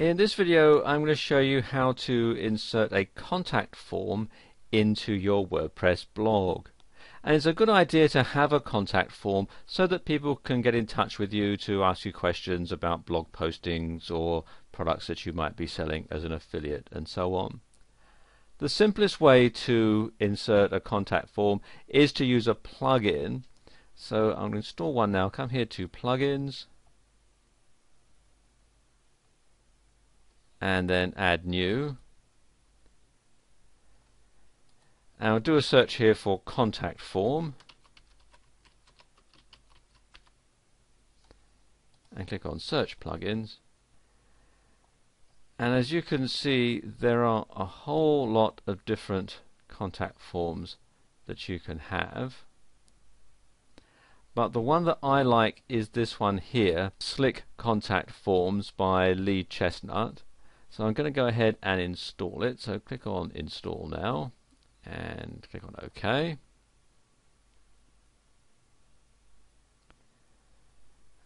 In this video, I'm going to show you how to insert a contact form into your WordPress blog. And it's a good idea to have a contact form so that people can get in touch with you to ask you questions about blog postings or products that you might be selling as an affiliate and so on. The simplest way to insert a contact form is to use a plugin. So I'm going to install one now. Come here to Plugins and then Add New. And I'll do a search here for contact form and click on Search Plugins. And as you can see, there are a whole lot of different contact forms that you can have. But the one that I like is this one here, Slick Contact Forms by Lee Chestnut. So I'm going to go ahead and install it. So click on Install now and click on OK.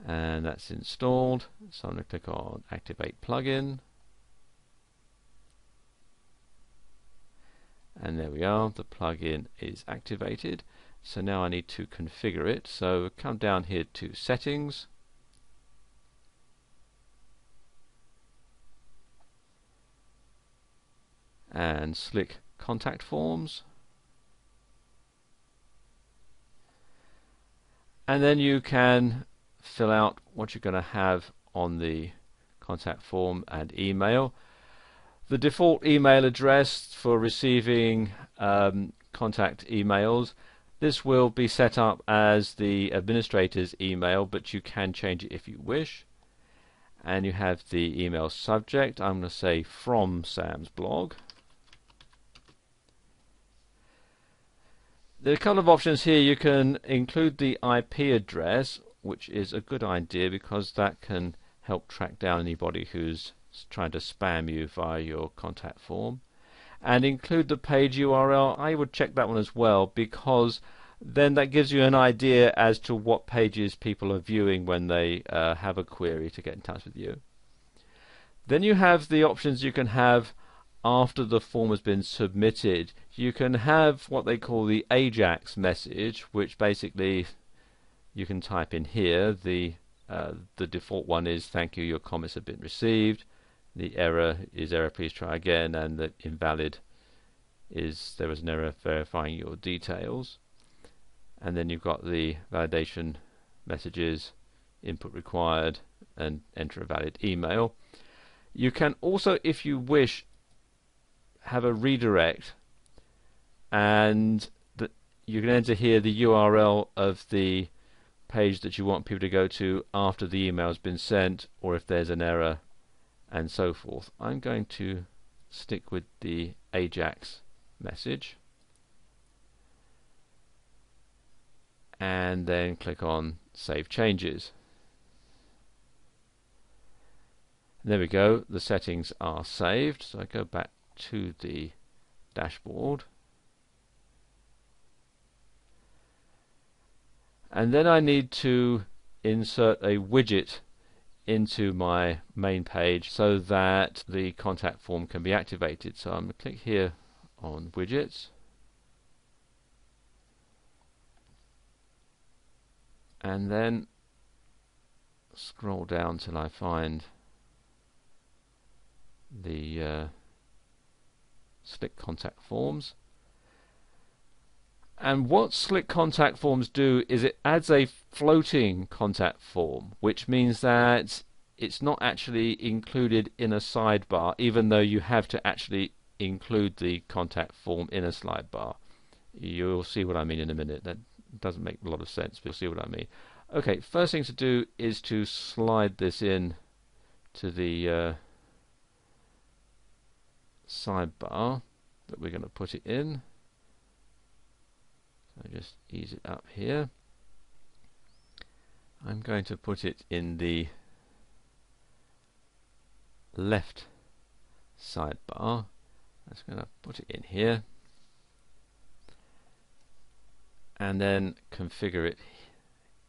And that's installed. So I'm going to click on Activate Plugin. And there we are, the plugin is activated. So now I need to configure it. So come down here to Settings. And Slick Contact Forms. And then you can fill out what you're going to have on the contact form and email. The default email address for receiving contact emails, this will be set up as the administrator's email, but you can change it if you wish. And you have the email subject. I'm going to say from Sam's blog. There are a couple of options here. You can include the IP address, which is a good idea because that can help track down anybody who's trying to spam you via your contact form, and include the page URL. I would check that one as well, because then that gives you an idea as to what pages people are viewing when they have a query to get in touch with you. Then you have the options you can have after the form has been submitted. You can have what they call the AJAX message, which basically you can type in here. The default one is "Thank you, your comments have been received." The error is "Error, please try again," and the invalid is "There was an error verifying your details." And then you've got the validation messages, "Input required," and "Enter a valid email." You can also, if you wish, have a redirect, and you can enter here the URL of the page that you want people to go to after the email has been sent, or if there's an error, and so forth. I'm going to stick with the AJAX message and then click on Save Changes. And there we go, the settings are saved. So I go back to the dashboard, and then I need to insert a widget into my main page so that the contact form can be activated. So I'm going to click here on widgets, and then scroll down till I find the Slick Contact Forms. And what Slick Contact Forms do is it adds a floating contact form, which means that it's not actually included in a sidebar, even though you have to actually include the contact form in a sidebar. You'll see what I mean in a minute. That doesn't make a lot of sense, but you'll see what I mean. Okay, first thing to do is to slide this in to the sidebar that we're going to put it in. So just ease it up here. I'm going to put it in the left sidebar. I'm just going to put it in here and then configure it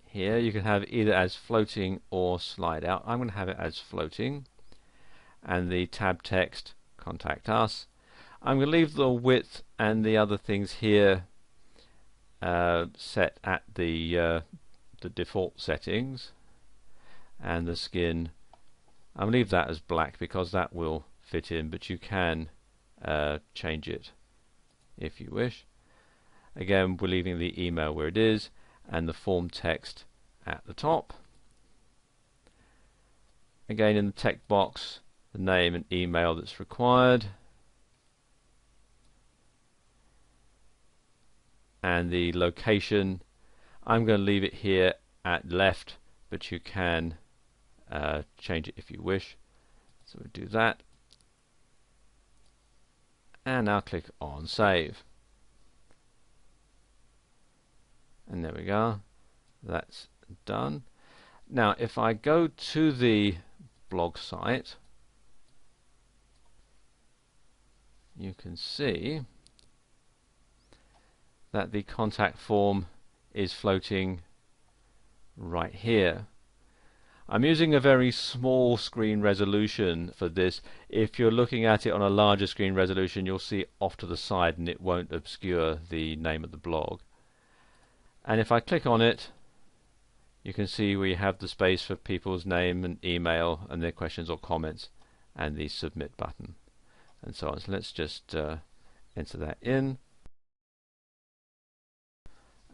here. You can have either as floating or slide out. I'm going to have it as floating. and the tab text Contact Us. I'm going to leave the width and the other things here set at the default settings, and the skin I'll leave that as black because that will fit in, but you can change it if you wish. Again, we're leaving the email where it is and the form text at the top. Again, in the text box, the name and email that's required, and the location I'm going to leave it here at left, but you can change it if you wish. So we'll do that, and now click on Save, and there we go, that's done. Now if I go to the blog site, you can see that the contact form is floating right here. I'm using a very small screen resolution for this. If you're looking at it on a larger screen resolution, you'll see it off to the side and it won't obscure the name of the blog. And if I click on it, you can see we have the space for people's name and email and their questions or comments, and the submit button and so on. So let's just enter that in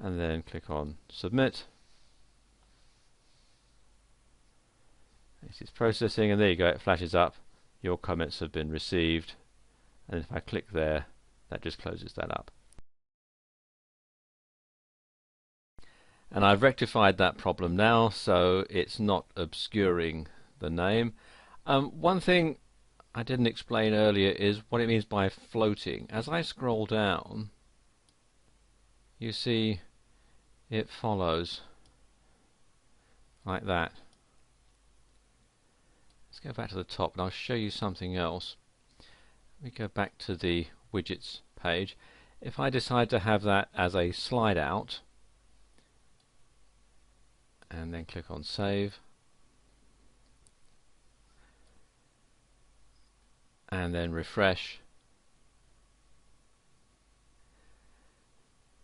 and then click on submit. This is processing, and there you go, it flashes up, your comments have been received, and if I click there, that just closes that up. And I've rectified that problem now, so it's not obscuring the name. One thing I didn't explain earlier is what it means by floating. As I scroll down, you see it follows like that. Let's go back to the top and I'll show you something else. We go back to the widgets page. If I decide to have that as a slide out and then click on Save, and then refresh,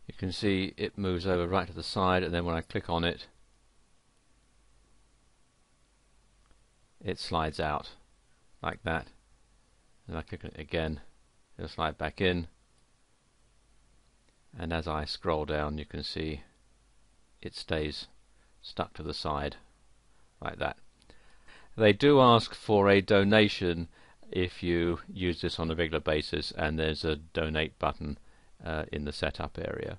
you can see it moves over right to the side, and then when I click on it, it slides out like that, and I click on it again, it'll slide back in, and as I scroll down you can see it stays stuck to the side like that. They do ask for a donation if you use this on a regular basis, and there's a donate button in the setup area.